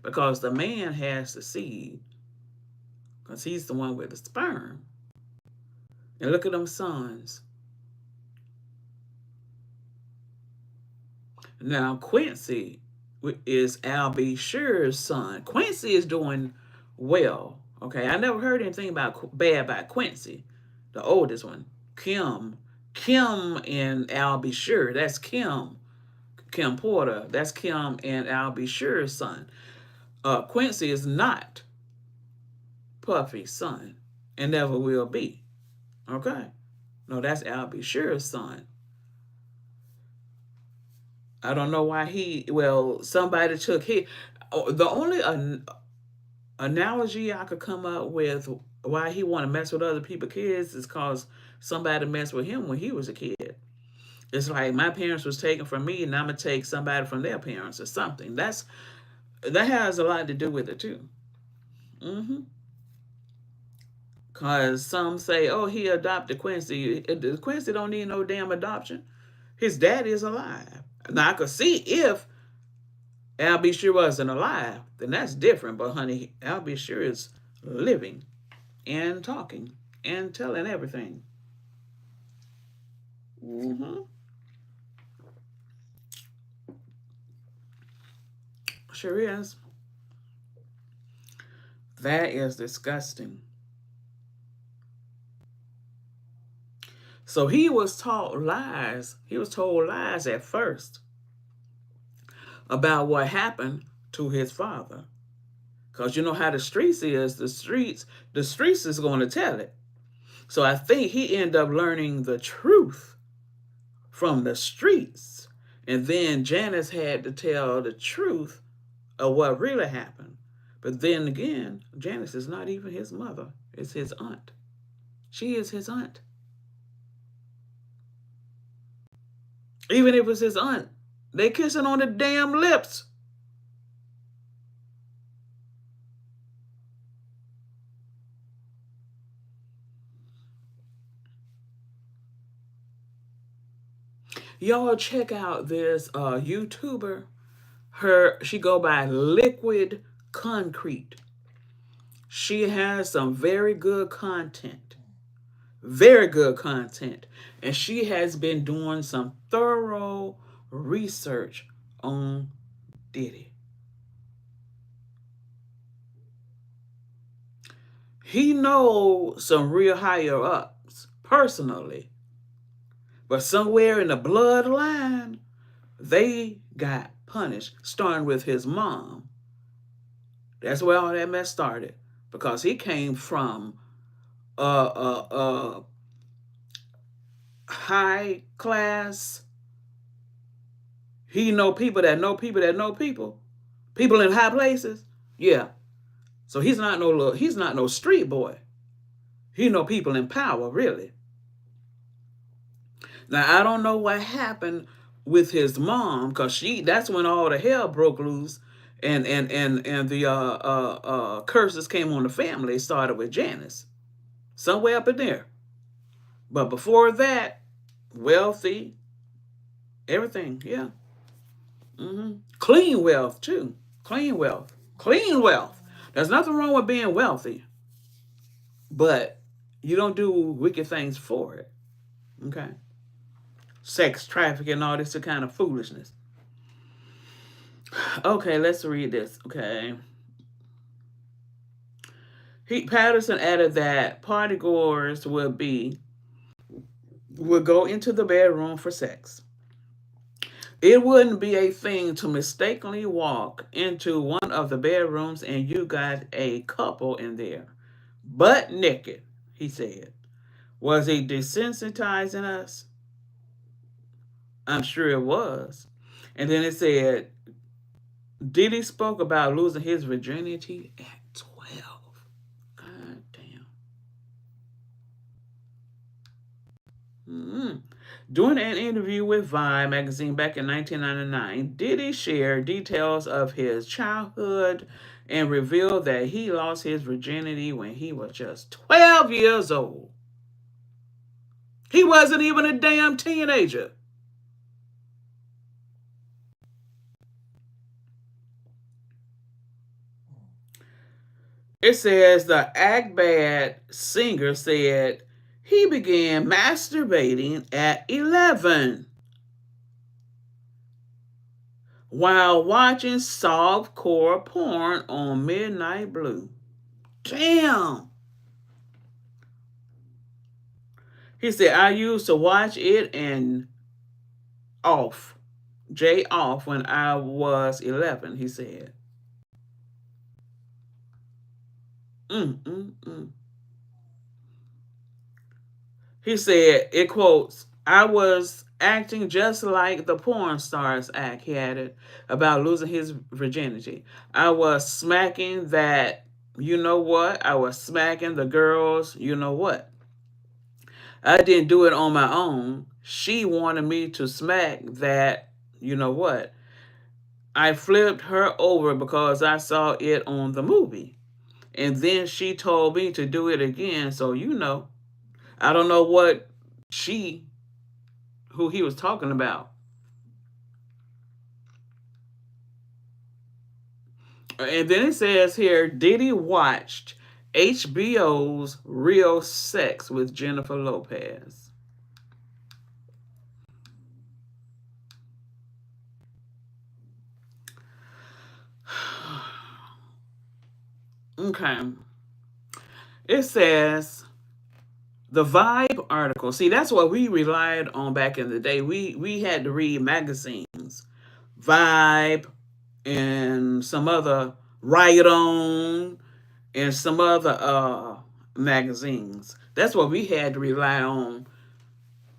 because the man has the seed because he's the one with the sperm. And look at them sons. Now, Quincy is Al B. Sure's son. Quincy is doing well. Okay, I never heard anything bad about Quincy, the oldest one. Kim and Al B. Sure. That's Kim Porter. That's Kim and Al B. Sure's son. Quincy is not Puffy's son and never will be. Okay, no, that's Al B. Sure's son. I don't know why somebody took the only analogy I could come up with why he want to mess with other people's kids is because somebody messed with him when he was a kid. It's like my parents was taken from me, and I'm gonna take somebody from their parents or something. That has a lot to do with it too. Mm-hmm. Cause some say, "Oh, he adopted Quincy." Quincy don't need no damn adoption. His daddy is alive. Now I could see if Al B. Sure wasn't alive, then that's different. But honey, Al B. Sure is living and talking and telling everything. Mm-hmm. Sure is. That is disgusting. So he was taught lies. He was told lies at first about what happened to his father. Because you know how the streets is, the streets is going to tell it. So I think he ended up learning the truth from the streets. And then Janice had to tell the truth of what really happened. But then again, Janice is not even his mother. It's his aunt. She is his aunt. Even if it's his aunt, they kissing on the damn lips. Y'all check out this YouTuber. She go by Liquid Concrete. She has some very good content. Very good content. And she has been doing some thorough research on Diddy. He knows some real higher ups personally. But somewhere in the bloodline, they got punished, starting with his mom. That's where all that mess started. Because he came from high class. He know people that know people that know people. People in high places. Yeah. So he's not no street boy. He know people in power, really. Now I don't know what happened with his mom, because that's when all the hell broke loose and the curses came on the family. It started with Janice. Somewhere up in there. But before that, wealthy, everything, yeah. Mm-hmm. Clean wealth, too. Clean wealth. Clean wealth. There's nothing wrong with being wealthy, but you don't do wicked things for it. Okay? Sex trafficking, all this kind of foolishness. Okay, let's read this. Okay. Patterson added that partygoers would go into the bedroom for sex. It wouldn't be a thing to mistakenly walk into one of the bedrooms and you got a couple in there, butt naked, he said. Was he desensitizing us? I'm sure it was. And then it said, Diddy spoke about losing his virginity at 12. God damn. Mm-hmm. During an interview with Vibe magazine back in 1999, Diddy shared details of his childhood and revealed that he lost his virginity when he was just 12 years old. He wasn't even a damn teenager. It says the Act Bad singer said he began masturbating at 11 while watching softcore porn on Midnight Blue. Damn. He said, I used to watch it and off, J off, when I was 11, he said. Mm, mm, mm. He said, it quotes, I was acting just like the porn stars act, he added, about losing his virginity. I was smacking that, you know what? I was smacking the girls, you know what? I didn't do it on my own. She wanted me to smack that, you know what? I flipped her over because I saw it on the movie. And then she told me to do it again. So, I don't know what she, who he was talking about. And then it says here Diddy watched HBO's Real Sex with Jennifer Lopez. Okay. It says the Vibe article. See, that's what we relied on back in the day. We had to read magazines, Vibe, and some other Riot On, and some other magazines. That's what we had to rely on.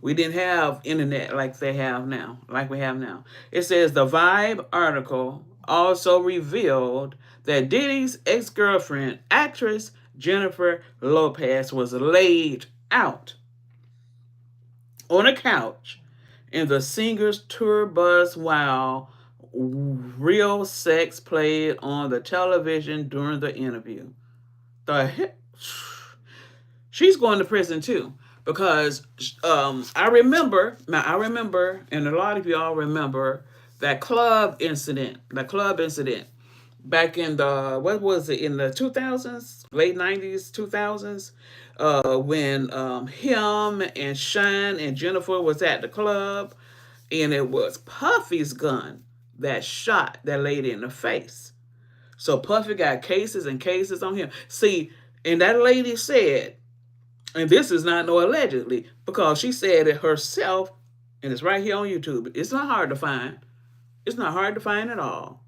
We didn't have internet like they have now, like we have now. It says the Vibe article also revealed that Diddy's ex-girlfriend, actress Jennifer Lopez, was laid out on a couch in the singer's tour bus while real sex played on the television during the interview. The heck? She's going to prison too because I remember, and a lot of y'all remember that club incident. The club incident back in the what was it in the 2000s, late 90s, 2000s, when him and Shine and Jennifer was at the club, and it was Puffy's gun that shot that lady in the face. So Puffy got cases and cases on him. See, and that lady said, and this is not no allegedly, because she said it herself, and it's right here on YouTube. It's not hard to find. It's not hard to find at all.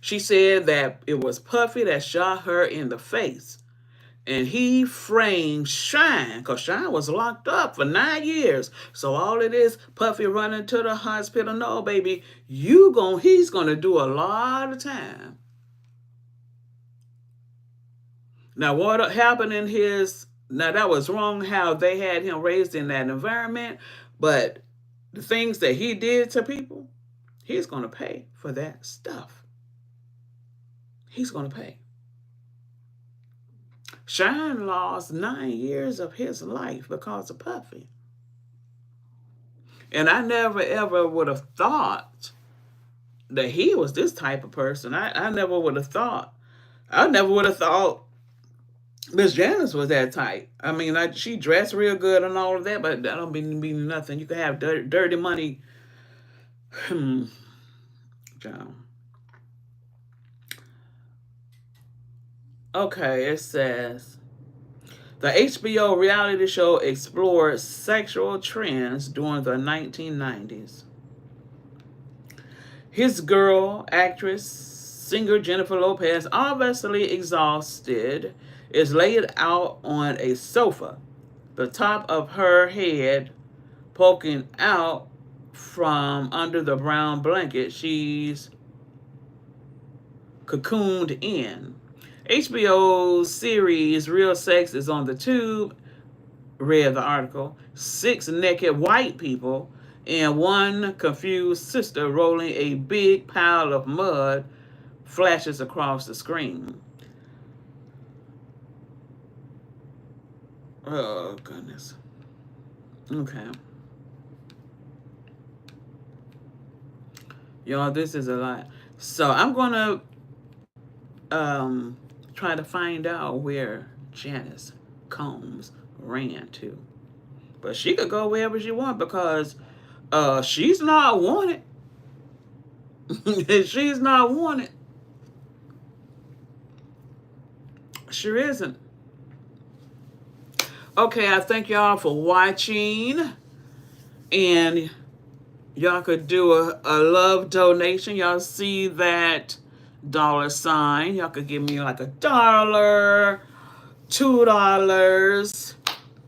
She said that it was Puffy that shot her in the face. And he framed Shine, because Shine was locked up for 9 years. So all it is, Puffy running to the hospital. No, baby, he's gonna do a lot of time. Now, what happened in his, now that was wrong how they had him raised in that environment, but the things that he did to people, he's going to pay for that stuff. He's going to pay. Shine lost 9 years of his life because of Puffy. And I never ever would have thought that he was this type of person. I never would have thought. I never would have thought Miss Janice was that type. I mean, she dressed real good and all of that, but that don't mean nothing. You can have dirty money. John. Okay, it says the HBO reality show explored sexual trends during the 1990s. His girl, actress, singer Jennifer Lopez, obviously exhausted, is laid out on a sofa, the top of her head poking out from under the brown blanket she's cocooned in. HBO's series Real Sex is on the tube, read the article. Six naked white people and one confused sister rolling a big pile of mud flashes across the screen. Oh, goodness. Okay. Y'all, this is a lot. So I'm going to try to find out where Janice Combs ran to. But she could go wherever she wants because she's not wanted. She's not wanted. Sure isn't. Okay, I thank y'all for watching. And y'all could do a love donation. Y'all see that $sign. Y'all could give me like $1, $2.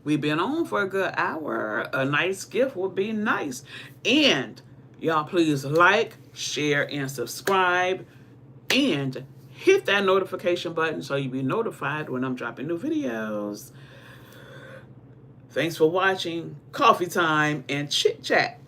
We've been on for a good hour. A nice gift would be nice. And y'all please like, share, and subscribe. And hit that notification button so you'll be notified when I'm dropping new videos. Thanks for watching. Coffee time and chit chat.